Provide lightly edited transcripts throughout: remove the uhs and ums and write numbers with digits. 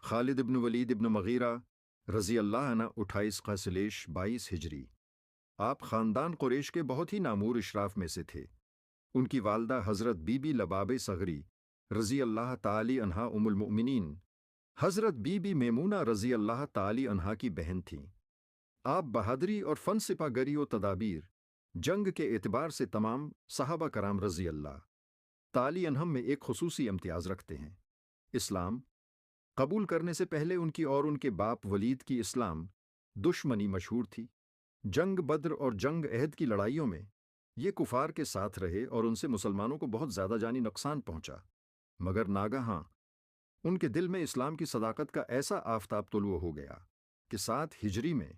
خالد بن ولید بن مغیرہ رضی اللہ عنہ 28 قاسلیش 22 ہجری۔ آپ خاندان قریش کے بہت ہی نامور اشراف میں سے تھے۔ ان کی والدہ حضرت بی بی لباب صغری رضی اللہ تعالی عنہا ام المؤمنین حضرت بی بی میمونہ رضی اللہ تعالی عنہا کی بہن تھیں۔ آپ بہادری اور فن سپہ گری و تدابیر جنگ کے اعتبار سے تمام صحابہ کرام رضی اللہ تعالی عنہم میں ایک خصوصی امتیاز رکھتے ہیں۔ اسلام قبول کرنے سے پہلے ان کی اور ان کے باپ ولید کی اسلام دشمنی مشہور تھی۔ جنگ بدر اور جنگ احد کی لڑائیوں میں یہ کفار کے ساتھ رہے اور ان سے مسلمانوں کو بہت زیادہ جانی نقصان پہنچا، مگر ناگہاں ان کے دل میں اسلام کی صداقت کا ایسا آفتاب طلوع ہو گیا کہ 7 ہجری میں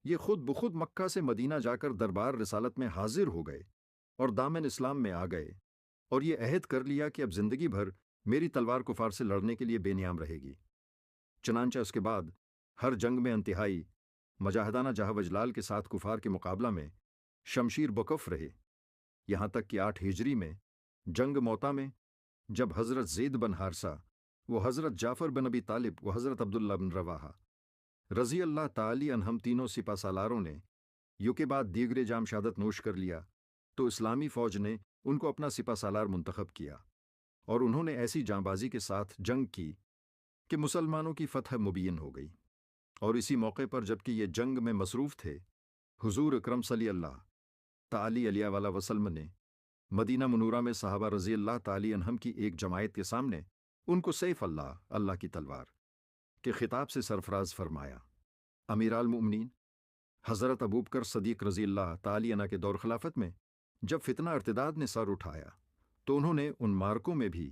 یہ خود بخود مکہ سے مدینہ جا کر دربار رسالت میں حاضر ہو گئے اور دامن اسلام میں آ گئے اور یہ عہد کر لیا کہ اب زندگی بھر میری تلوار کفار سے لڑنے کے لیے بے نیام رہے گی۔ چنانچہ اس کے بعد ہر جنگ میں انتہائی مجاہدانہ جاہ وجلال کے ساتھ کفار کے مقابلہ میں شمشیر بکف رہے، یہاں تک کہ 8 ہجری میں جنگ موتا میں جب حضرت زید بن حارثہ وہ حضرت جعفر بن ابی طالب و حضرت عبداللہ بن رواحہ رضی اللہ تعالی عنہم تینوں سپہ سالاروں نے یو کے بعد دیگر جام شہادت نوش کر لیا تو اسلامی فوج نے ان کو اپنا سپہ سالار منتخب کیا اور انہوں نے ایسی جانبازی کے ساتھ جنگ کی کہ مسلمانوں کی فتح مبین ہو گئی۔ اور اسی موقع پر جبکہ یہ جنگ میں مصروف تھے، حضور اکرم صلی اللہ تعالی علیہ وآلہ وسلم نے مدینہ منورہ میں صحابہ رضی اللہ تعالی عنہم کی ایک جماعت کے سامنے ان کو سیف اللہ، اللہ کی تلوار کے خطاب سے سرفراز فرمایا۔ امیرالمؤمنین حضرت ابوبکر صدیق رضی اللہ تعالی عنہ کے دور خلافت میں جب فتنہ ارتداد نے سر اٹھایا تو انہوں نے ان مارکوں میں بھی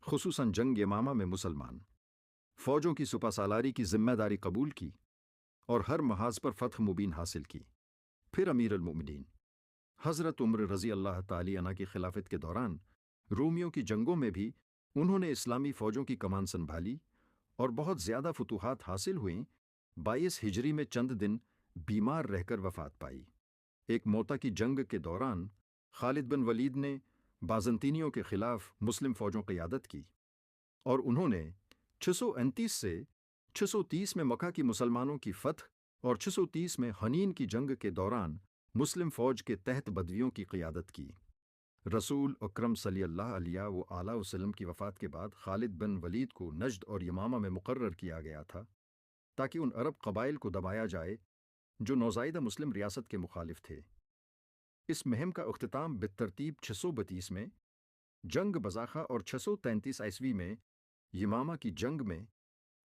خصوصاً جنگ یمامہ میں مسلمان فوجوں کی سپہ سالاری کی ذمہ داری قبول کی اور ہر محاذ پر فتح مبین حاصل کی۔ پھر امیر المؤمنین حضرت عمر رضی اللہ تعالی عنہ کی خلافت کے دوران رومیوں کی جنگوں میں بھی انہوں نے اسلامی فوجوں کی کمان سنبھالی اور بہت زیادہ فتوحات حاصل ہوئیں۔ 22 ہجری میں چند دن بیمار رہ کر وفات پائی۔ ایک موتا کی جنگ کے دوران خالد بن ولید نے بازنطینیوں کے خلاف مسلم فوجوں قیادت کی اور انہوں نے 629 سے 630 میں مکہ کی مسلمانوں کی فتح اور 630 میں حنین کی جنگ کے دوران مسلم فوج کے تحت بدویوں کی قیادت کی۔ رسول اکرم صلی اللہ علیہ وآلہ وسلم کی وفات کے بعد خالد بن ولید کو نجد اور یمامہ میں مقرر کیا گیا تھا تاکہ ان عرب قبائل کو دبایا جائے جو نوزائیدہ مسلم ریاست کے مخالف تھے۔ اس مہم کا اختتام بالترتیب 632 میں جنگ بزاخہ اور 633 عیسوی میں یمامہ کی جنگ میں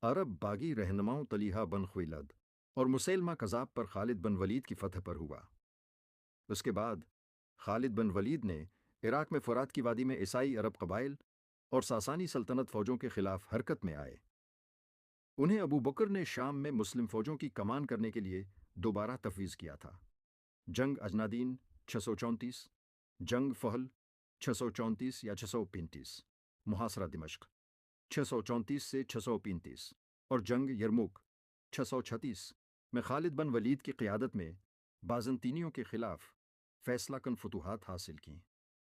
عرب باغی رہنماؤں طلیحہ بن خویلد اور مسیلمہ کذاب پر خالد بن ولید کی فتح پر ہوا۔ اس کے بعد خالد بن ولید نے عراق میں فرات کی وادی میں عیسائی عرب قبائل اور ساسانی سلطنت فوجوں کے خلاف حرکت میں آئے۔ انہیں ابو بکر نے شام میں مسلم فوجوں کی کمان کرنے کے لیے دوبارہ تفویض کیا تھا۔ جنگ اجنادین 634، جنگ فہل 634 یا 635، محاصرہ دمشق 634 سے 635 اور جنگ یرموک 636 میں خالد بن ولید کی قیادت میں بازنطینیوں کے خلاف فیصلہ کن فتوحات حاصل کیں،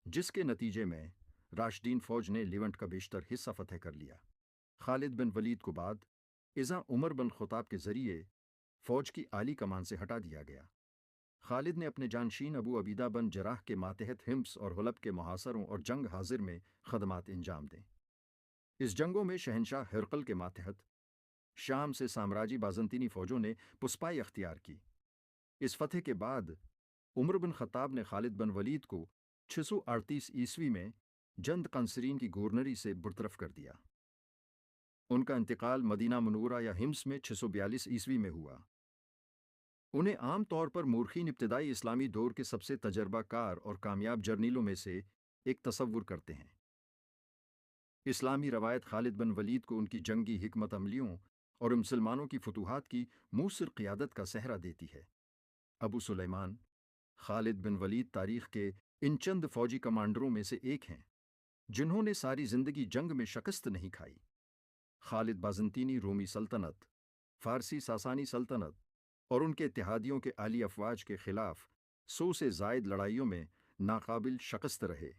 جس کے نتیجے میں راشدین فوج نے لیونٹ کا بیشتر حصہ فتح کر لیا۔ خالد بن ولید کو بعد ازاں عمر بن خطاب کے ذریعے فوج کی عالی کمان سے ہٹا دیا گیا۔ خالد نے اپنے جانشین ابو عبیدہ بن جراح کے ماتحت حمص اور حلب کے محاصروں اور جنگ حاضر میں خدمات انجام دیں۔ اس جنگوں میں شہنشاہ ہرقل کے ماتحت شام سے سامراجی بازنطینی فوجوں نے پسپائی اختیار کی۔ اس فتح کے بعد عمر بن خطاب نے خالد بن ولید کو 638 عیسوی میں جند قنسرین کی گورنری سے برطرف کر دیا۔ ان کا انتقال مدینہ منورہ یا حمص میں 642 عیسوی میں ہوا۔ انہیں عام طور پر مورخین ابتدائی اسلامی دور کے سب سے تجربہ کار اور کامیاب جرنیلوں میں سے ایک تصور کرتے ہیں۔ اسلامی روایت خالد بن ولید کو ان کی جنگی حکمت عملیوں اور مسلمانوں کی فتوحات کی موثر قیادت کا سہرا دیتی ہے۔ ابو سلیمان خالد بن ولید تاریخ کے ان چند فوجی کمانڈروں میں سے ایک ہیں جنہوں نے ساری زندگی جنگ میں شکست نہیں کھائی۔ خالد بازنطینی رومی سلطنت، فارسی ساسانی سلطنت اور ان کے اتحادیوں کے عالی افواج کے خلاف 100 سے زائد لڑائیوں میں ناقابل شکست رہے۔